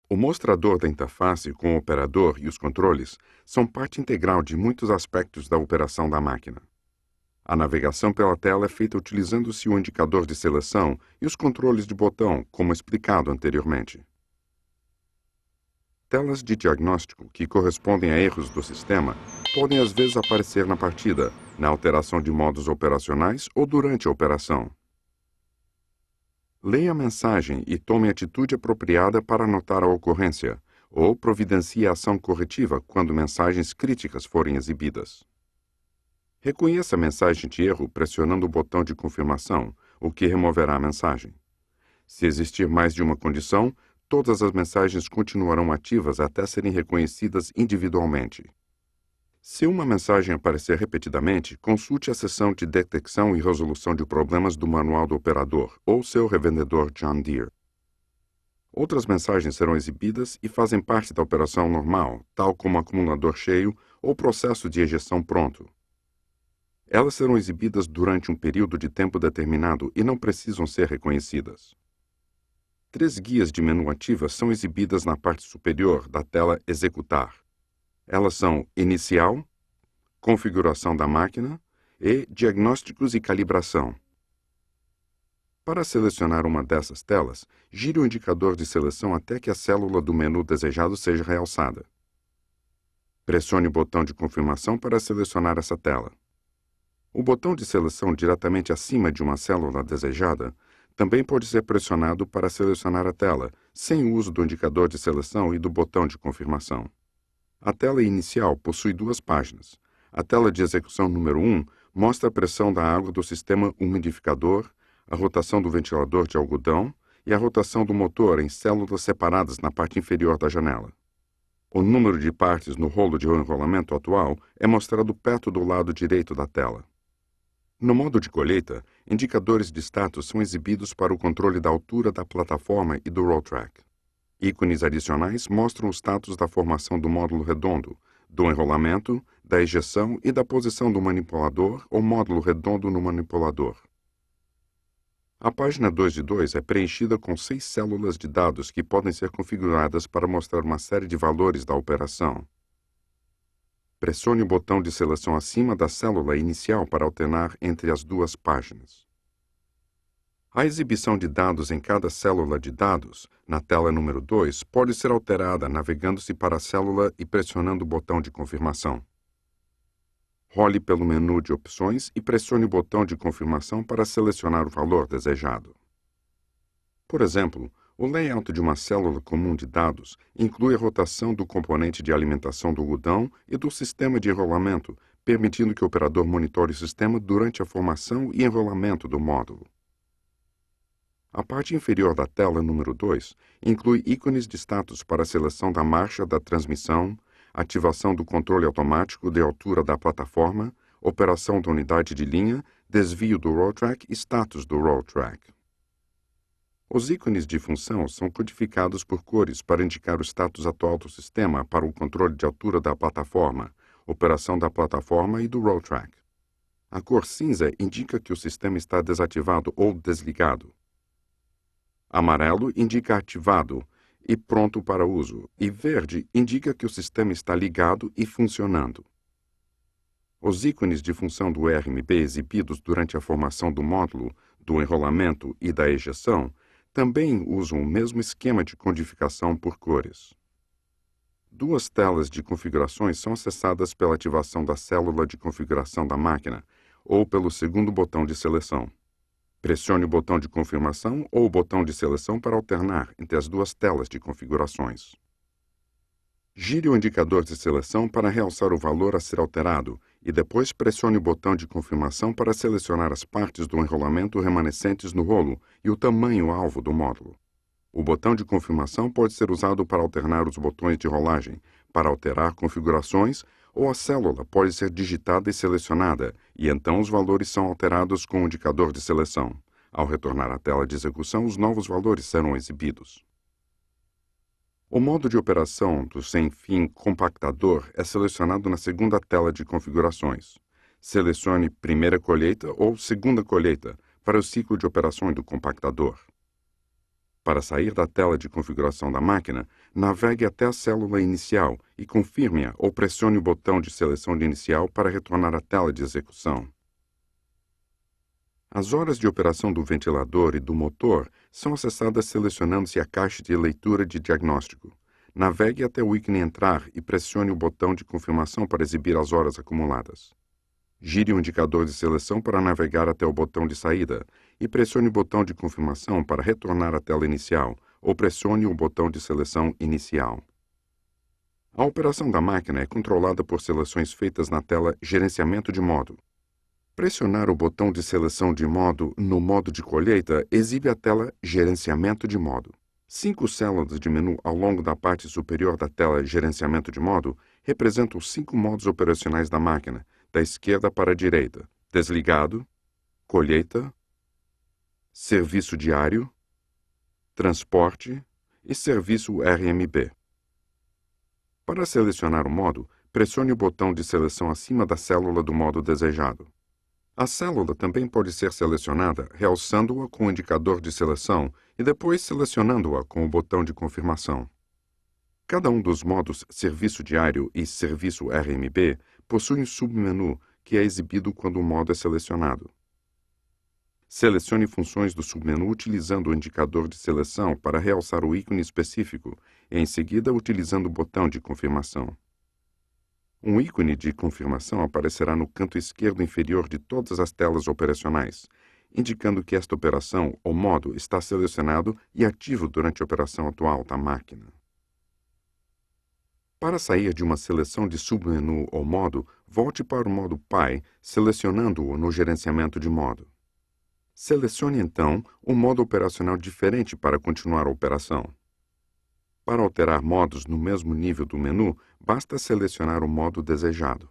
O mostrador da interface com o operador e os controles são parte integral de muitos aspectos da operação da máquina. A navegação pela tela é feita utilizando-se o indicador de seleção e os controles de botão, como explicado anteriormente. Telas de diagnóstico que correspondem a erros do sistema podem às vezes aparecer na partida, na alteração de modos operacionais ou durante a operação. Leia a mensagem e tome a atitude apropriada para anotar a ocorrência, ou providencie a ação corretiva quando mensagens críticas forem exibidas. Reconheça a mensagem de erro pressionando o botão de confirmação, o que removerá a mensagem. Se existir mais de uma condição, todas as mensagens continuarão ativas até serem reconhecidas individualmente. Se uma mensagem aparecer repetidamente, consulte a seção de detecção e resolução de problemas do manual do operador ou seu revendedor John Deere. Outras mensagens serão exibidas e fazem parte da operação normal, tal como acumulador cheio ou processo de ejeção pronto. Elas serão exibidas durante um período de tempo determinado e não precisam ser reconhecidas. 3 guias de menu ativas são exibidas na parte superior da tela Executar. Elas são Inicial, Configuração da máquina e Diagnósticos e Calibração. Para selecionar uma dessas telas, gire o indicador de seleção até que a célula do menu desejado seja realçada. Pressione o botão de confirmação para selecionar essa tela. O botão de seleção diretamente acima de uma célula desejada também pode ser pressionado para selecionar a tela, sem o uso do indicador de seleção e do botão de confirmação. A tela inicial possui 2 páginas. A tela de execução número 1 mostra a pressão da água do sistema umidificador, a rotação do ventilador de algodão e a rotação do motor em células separadas na parte inferior da janela. O número de partes no rolo de enrolamento atual é mostrado perto do lado direito da tela. No modo de colheita, indicadores de status são exibidos para o controle da altura da plataforma e do roll track. Ícones adicionais mostram o status da formação do módulo redondo, do enrolamento, da ejeção e da posição do manipulador ou módulo redondo no manipulador. A página 2 de 2 é preenchida com 6 células de dados que podem ser configuradas para mostrar uma série de valores da operação. Pressione o botão de seleção acima da célula inicial para alternar entre as 2 páginas. A exibição de dados em cada célula de dados, na tela número 2, pode ser alterada navegando-se para a célula e pressionando o botão de confirmação. Role pelo menu de opções e pressione o botão de confirmação para selecionar o valor desejado. Por exemplo, o layout de uma célula comum de dados inclui a rotação do componente de alimentação do algodão e do sistema de enrolamento, permitindo que o operador monitore o sistema durante a formação e enrolamento do módulo. A parte inferior da tela número 2 inclui ícones de status para a seleção da marcha da transmissão, ativação do controle automático de altura da plataforma, operação da unidade de linha, desvio do roll track e status do roll track. Os ícones de função são codificados por cores para indicar o status atual do sistema para o controle de altura da plataforma, operação da plataforma e do roll track. A cor cinza indica que o sistema está desativado ou desligado. Amarelo indica ativado e pronto para uso, e verde indica que o sistema está ligado e funcionando. Os ícones de função do RMB exibidos durante a formação do módulo, do enrolamento e da ejeção também usam o mesmo esquema de codificação por cores. 2 telas de configurações são acessadas pela ativação da célula de configuração da máquina ou pelo segundo botão de seleção. Pressione o botão de confirmação ou o botão de seleção para alternar entre as 2 telas de configurações. Gire o indicador de seleção para realçar o valor a ser alterado e depois pressione o botão de confirmação para selecionar as partes do enrolamento remanescentes no rolo e o tamanho-alvo do módulo. O botão de confirmação pode ser usado para alternar os botões de rolagem, para alterar configurações, ou a célula pode ser digitada e selecionada, e então os valores são alterados com o indicador de seleção. Ao retornar à tela de execução, os novos valores serão exibidos. O modo de operação do sem-fim compactador é selecionado na segunda tela de configurações. Selecione primeira colheita ou segunda colheita para o ciclo de operações do compactador. Para sair da tela de configuração da máquina, navegue até a célula inicial e confirme-a ou pressione o botão de seleção de inicial para retornar à tela de execução. As horas de operação do ventilador e do motor são acessadas selecionando-se a caixa de leitura de diagnóstico. Navegue até o ícone Entrar e pressione o botão de confirmação para exibir as horas acumuladas. Gire o indicador de seleção para navegar até o botão de saída e pressione o botão de confirmação para retornar à tela inicial ou pressione o botão de seleção inicial. A operação da máquina é controlada por seleções feitas na tela Gerenciamento de modo. Pressionar o botão de seleção de modo no modo de colheita exibe a tela Gerenciamento de modo. 5 células de menu ao longo da parte superior da tela Gerenciamento de modo representam os 5 modos operacionais da máquina, da esquerda para a direita: desligado, colheita, serviço diário, transporte e serviço RMB. Para selecionar o modo, pressione o botão de seleção acima da célula do modo desejado. A célula também pode ser selecionada realçando-a com o indicador de seleção e depois selecionando-a com o botão de confirmação. Cada um dos modos Serviço Diário e Serviço RMB possui um submenu que é exibido quando o modo é selecionado. Selecione funções do submenu utilizando o indicador de seleção para realçar o ícone específico e, em seguida, utilizando o botão de confirmação. Um ícone de confirmação aparecerá no canto esquerdo inferior de todas as telas operacionais, indicando que esta operação ou modo está selecionado e ativo durante a operação atual da máquina. Para sair de uma seleção de submenu ou modo, volte para o modo PAI, selecionando-o no gerenciamento de modo. Selecione, então, um modo operacional diferente para continuar a operação. Para alterar modos no mesmo nível do menu, basta selecionar o modo desejado.